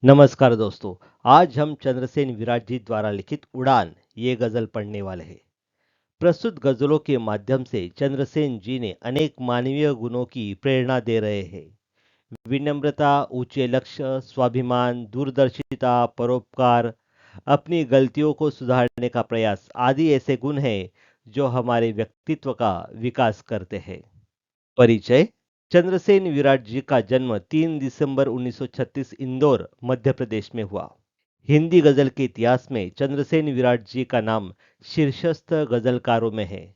नमस्कार दोस्तों। आज हम चंद्रसेन विराट जी द्वारा लिखित उड़ान ये गजल पढ़ने वाले हैं। प्रस्तुत गजलों के माध्यम से चंद्रसेन जी ने अनेक मानवीय गुणों की प्रेरणा दे रहे हैं। विनम्रता, ऊंचे लक्ष्य, स्वाभिमान, दूरदर्शिता, परोपकार, अपनी गलतियों को सुधारने का प्रयास आदि ऐसे गुण हैं जो हमारे व्यक्तित्व का विकास करते हैं। परिचय। चंद्रसेन विराट जी का जन्म 3 दिसंबर 1936 इंदौर, मध्य प्रदेश में हुआ। हिंदी गजल के इतिहास में चंद्रसेन विराट जी का नाम शीर्षस्थ गजलकारों में है।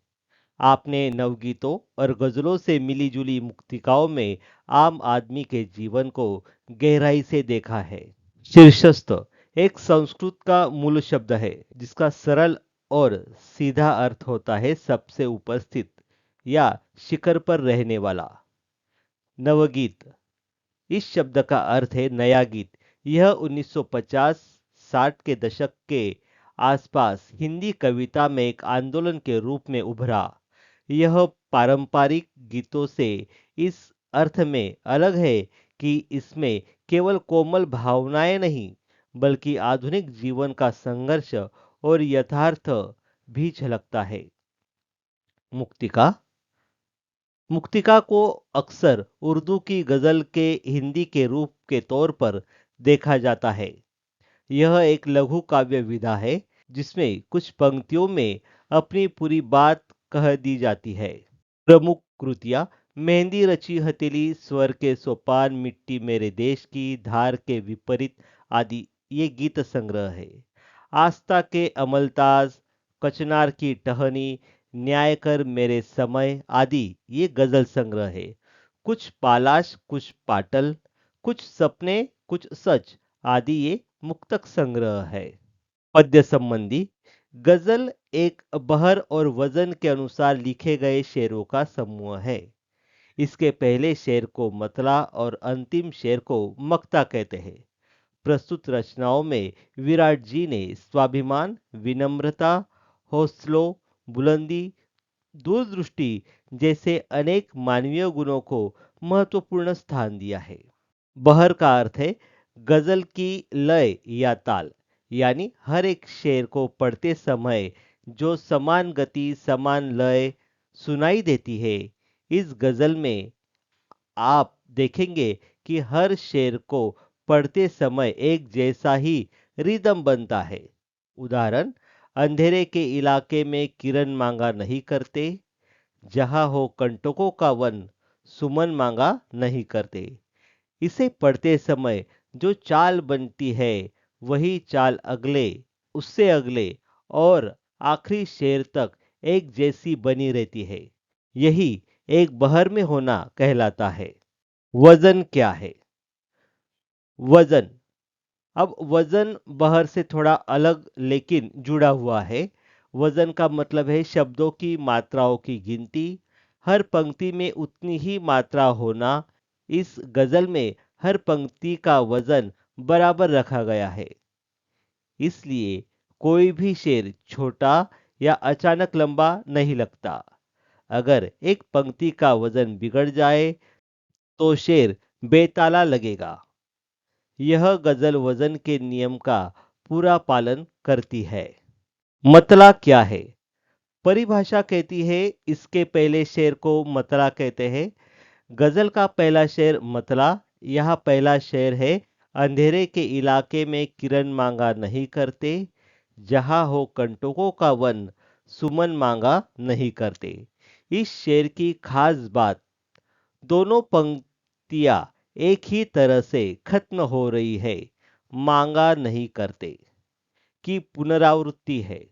आपने नवगीतों और गजलों से मिली-जुली मुक्तिकाओं में आम आदमी के जीवन को गहराई से देखा है। शीर्षस्थ एक संस्कृत का मूल शब्द है जिसका सरल और सीधा अर्थ होता है सबसे उपस्थित या शिखर पर रहने वाला। नवगीत इस शब्द का अर्थ है नया गीत। यह 1950-60 के दशक के आसपास हिंदी कविता में एक आंदोलन के रूप में उभरा। यह पारंपरिक गीतों से इस अर्थ में अलग है कि इसमें केवल कोमल भावनाएं नहीं, बल्कि आधुनिक जीवन का संघर्ष और यथार्थ भी झलकता है। मुक्तिका मुक्तिका को अक्सर उर्दू की गजल के हिंदी के रूप के तौर पर देखा जाता है। यह एक लघु काव्य विधा है जिसमें कुछ पंक्तियों में अपनी पूरी बात कह दी जाती है। प्रमुख कृतियां मेहंदी रची हथेली, स्वर के सोपान, मिट्टी मेरे देश की, धार के विपरीत आदि ये गीत संग्रह है। आस्था के अमलताज, कचनार की टहनी, न्याय कर मेरे समय आदि ये गजल संग्रह है। कुछ पालाश, कुछ पाटल, कुछ सपने, कुछ सच आदि ये मुक्तक संग्रह है। पद्य संबंधी गजल एक बहर और वजन के अनुसार लिखे गए शेरों का समूह है। इसके पहले शेर को मतला और अंतिम शेर को मक्ता कहते हैं। प्रस्तुत रचनाओं में विराट जी ने स्वाभिमान, विनम्रता, हौसलों, बुलंदी, दूरदृष्टि जैसे अनेक मानवीय गुणों को महत्वपूर्ण स्थान दिया है। बहर का अर्थ है गजल की लय या ताल, यानी हर एक शेर को पढ़ते समय जो समान गति, समान लय सुनाई देती है। इस गजल में आप देखेंगे कि हर शेर को पढ़ते समय एक जैसा ही रिदम बनता है। उदाहरण, अंधेरे के इलाके में किरण मांगा नहीं करते, जहां हो कंटकों का वन, सुमन मांगा नहीं करते। इसे पढ़ते समय जो चाल बनती है वही चाल अगले, उससे अगले और आखिरी शेर तक एक जैसी बनी रहती है। यही एक बहर में होना कहलाता है। वजन क्या है? वजन, अब वजन बहर से थोड़ा अलग लेकिन जुड़ा हुआ है। वजन का मतलब है शब्दों की मात्राओं की गिनती। हर पंक्ति में उतनी ही मात्रा होना। इस गजल में हर पंक्ति का वजन बराबर रखा गया है। इसलिए कोई भी शेर छोटा या अचानक लंबा नहीं लगता। अगर एक पंक्ति का वजन बिगड़ जाए तो शेर बेताला लगेगा। यह गजल वजन के नियम का पूरा पालन करती है। मतला क्या है? परिभाषा कहती है इसके पहले शेर को मतला कहते हैं। गजल का पहला शेर मतला। यहाँ पहला शेर है, अंधेरे के इलाके में किरण मांगा नहीं करते, जहां हो कंटकों का वन, सुमन मांगा नहीं करते। इस शेर की खास बात, दोनों पंक्तियां एक ही तरह से खत्म हो रही है, मांगा नहीं करते की पुनरावृत्ति है।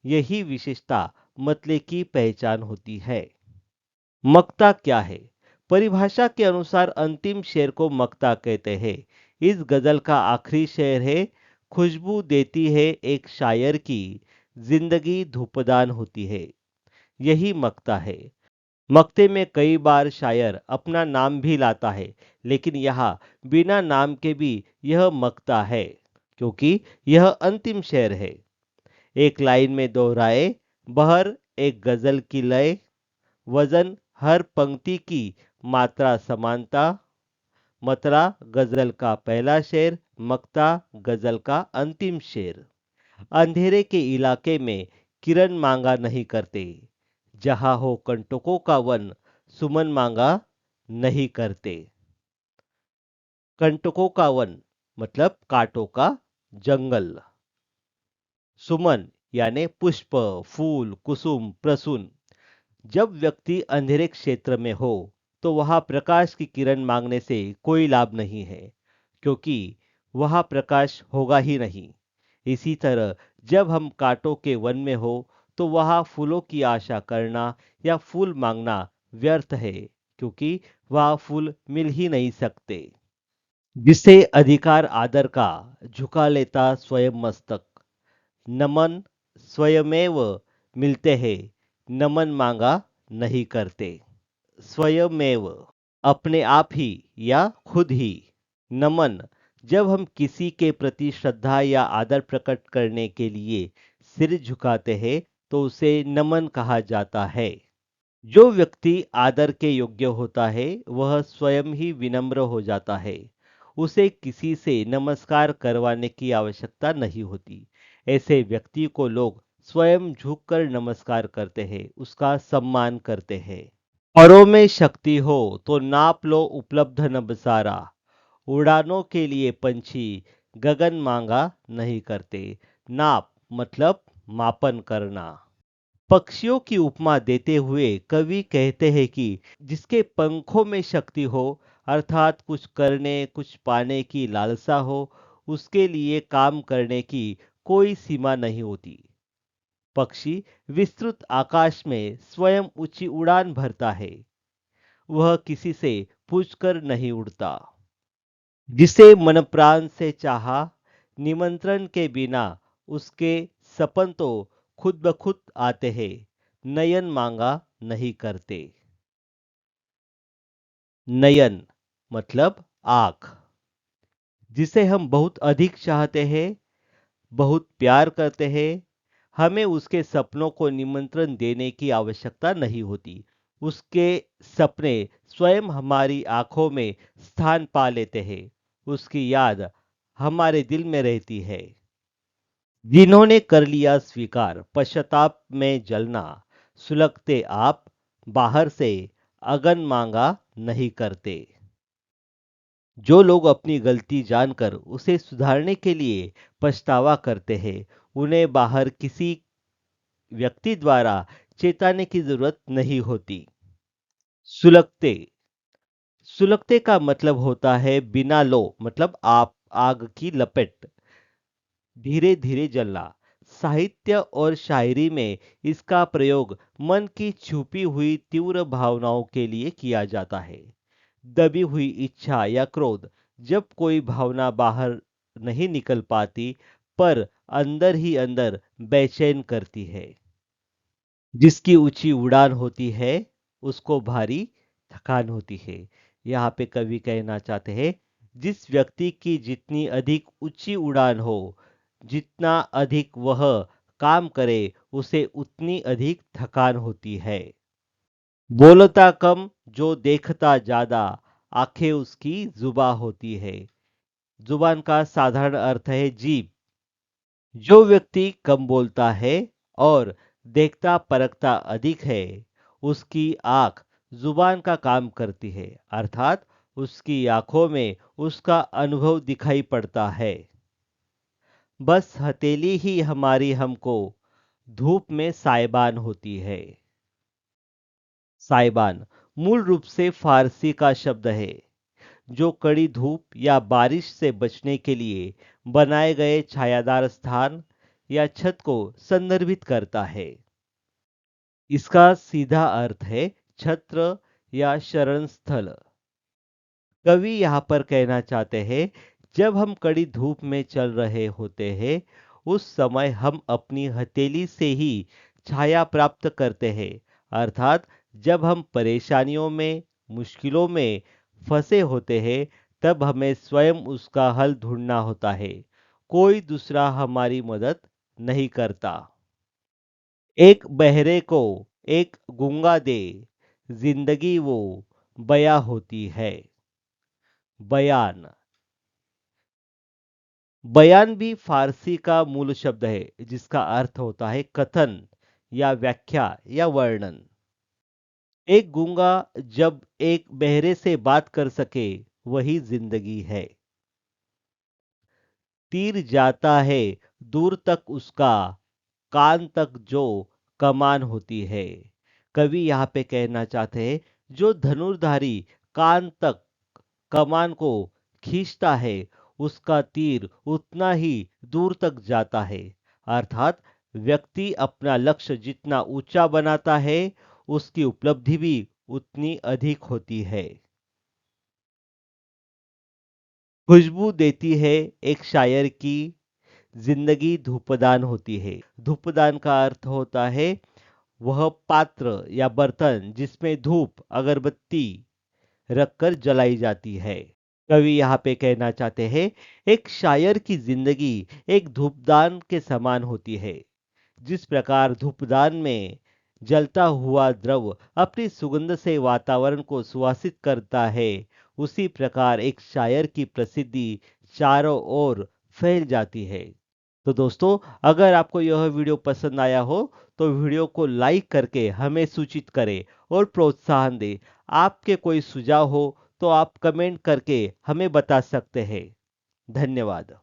यही विशेषता मतले की पहचान होती है। मक्ता क्या है? परिभाषा के अनुसार अंतिम शेर को मक्ता कहते हैं। इस गजल का आखिरी शेर है, खुशबू देती है एक शायर की, जिंदगी धूपदान होती है। यही मक्ता है। मक्ते में कई बार शायर अपना नाम भी लाता है, लेकिन यहाँ बिना नाम के भी यह मक्ता है, क्योंकि यह अंतिम शेर है। एक लाइन में दोहराए, बहर एक गजल की लय, वजन हर पंक्ति की मात्रा समानता, मतरा गजल का पहला शेर, मक्ता गजल का अंतिम शेर। अंधेरे के इलाके में किरण मांगा नहीं करते, जहां हो कंटकों का वन सुमन मांगा नहीं करते। कंटकों का वन मतलब कांटों का जंगल। सुमन यानी पुष्प, फूल, कुसुम, प्रसून। जब व्यक्ति अंधेरे क्षेत्र में हो तो वहां प्रकाश की किरण मांगने से कोई लाभ नहीं है, क्योंकि वहां प्रकाश होगा ही नहीं। इसी तरह जब हम कांटों के वन में हो तो वहां फूलों की आशा करना या फूल मांगना व्यर्थ है, क्योंकि वहां फूल मिल ही नहीं सकते। जिसे अधिकार आदर का झुका लेता स्वयं मस्तक, नमन स्वयमेव मिलते हैं, नमन मांगा नहीं करते। स्वयमेव अपने आप ही या खुद ही। नमन जब हम किसी के प्रति श्रद्धा या आदर प्रकट करने के लिए सिर झुकाते हैं तो उसे नमन कहा जाता है। जो व्यक्ति आदर के योग्य होता है वह स्वयं ही विनम्र हो जाता है। उसे किसी से नमस्कार करवाने की आवश्यकता नहीं होती। ऐसे व्यक्ति को लोग स्वयं झुककर नमस्कार करते हैं, उसका सम्मान करते हैं। औरों में शक्ति हो तो नाप लो उपलब्ध नबसारा, उड़ानों के लिए पंछी गगन मांगा नहीं करते। नाप मतलब मापन करना। पक्षियों की उपमा देते हुए कवि कहते हैं कि जिसके पंखों में शक्ति हो, अर्थात कुछ करने कुछ पाने की लालसा हो, उसके लिए काम करने की कोई सीमा नहीं होती। पक्षी विस्तृत आकाश में स्वयं ऊंची उड़ान भरता है, वह किसी से पूछकर नहीं उड़ता। जिसे मन प्राण से चाहा, निमंत्रण के बिना उसके सपन तो खुद ब खुद आते हैं, नयन मांगा नहीं करते। नयन मतलब आँख। जिसे हम बहुत अधिक चाहते हैं, बहुत प्यार करते हैं, हमें उसके सपनों को निमंत्रण देने की आवश्यकता नहीं होती। उसके सपने स्वयं हमारी आंखों में स्थान पा लेते हैं। उसकी याद हमारे दिल में रहती है। जिन्होंने कर लिया स्वीकार पश्चाताप में जलना, सुलगते आप बाहर से अगन मांगा नहीं करते। जो लोग अपनी गलती जानकर उसे सुधारने के लिए पछतावा करते हैं, उन्हें बाहर किसी व्यक्ति द्वारा चेताने की जरूरत नहीं होती। सुलगते। सुलगते का मतलब होता है बिना लो मतलब आप आग की लपट, धीरे धीरे जलना। साहित्य और शायरी में इसका प्रयोग मन की छुपी हुई तीव्र भावनाओं के लिए किया जाता है। दबी हुई इच्छा या क्रोध, जब कोई भावना बाहर नहीं निकल पाती पर अंदर ही अंदर बेचैन करती है। जिसकी ऊंची उड़ान होती है उसको भारी थकान होती है। यहाँ पे कवि कहना चाहते हैं, जिस व्यक्ति की जितनी अधिक ऊंची उड़ान हो, जितना अधिक वह काम करे, उसे उतनी अधिक थकान होती है। बोलता कम जो देखता ज्यादा, आंखें उसकी जुबा होती है। जुबान का साधारण अर्थ है जीभ। जो व्यक्ति कम बोलता है और देखता परखता अधिक है, उसकी आंख जुबान का काम करती है, अर्थात उसकी आंखों में उसका अनुभव दिखाई पड़ता है। बस हथेली ही हमारी हमको धूप में साइबान होती है। साइबान मूल रूप से फारसी का शब्द है, जो कड़ी धूप या बारिश से बचने के लिए बनाए गए छायादार स्थान या छत को संदर्भित करता है। इसका सीधा अर्थ है छत्र या शरण स्थल। कवि यहाँ पर कहना चाहते हैं, जब हम कड़ी धूप में चल रहे होते हैं, उस समय हम अपनी हथेली से ही छाया प्राप्त करते हैं, अर्थात जब हम परेशानियों में मुश्किलों में फंसे होते हैं, तब हमें स्वयं उसका हल ढूंढना होता है। कोई दूसरा हमारी मदद नहीं करता। एक बहरे को एक गूंगा दे, जिंदगी वो बया होती है। बयान। बयान भी फारसी का मूल शब्द है जिसका अर्थ होता है कथन या व्याख्या या वर्णन। एक गूंगा जब एक बहरे से बात कर सके वही जिंदगी है। तीर जाता है दूर तक उसका, कान तक जो कमान होती है। कवि यहाँ पे कहना चाहते हैं जो धनुर्धारी कान तक कमान को खींचता है उसका तीर उतना ही दूर तक जाता है। अर्थात व्यक्ति अपना लक्ष्य जितना ऊंचा बनाता है उसकी उपलब्धि भी उतनी अधिक होती है। खुशबू देती है एक शायर की जिंदगी धूपदान होती है। धूपदान का अर्थ होता है वह पात्र या बर्तन जिसमें धूप अगरबत्ती रखकर जलाई जाती है। कवि यहाँ पे कहना चाहते हैं एक शायर की जिंदगी एक धूपदान के समान होती है। जिस प्रकार धूपदान में जलता हुआ द्रव अपनी सुगंध से वातावरण को सुवासित करता है उसी प्रकार एक शायर की प्रसिद्धि चारों ओर फैल जाती है। तो दोस्तों, अगर आपको यह वीडियो पसंद आया हो तो वीडियो को लाइक करके हमें सूचित करें और प्रोत्साहन दें। आपके कोई सुझाव हो तो आप कमेंट करके हमें बता सकते हैं। धन्यवाद।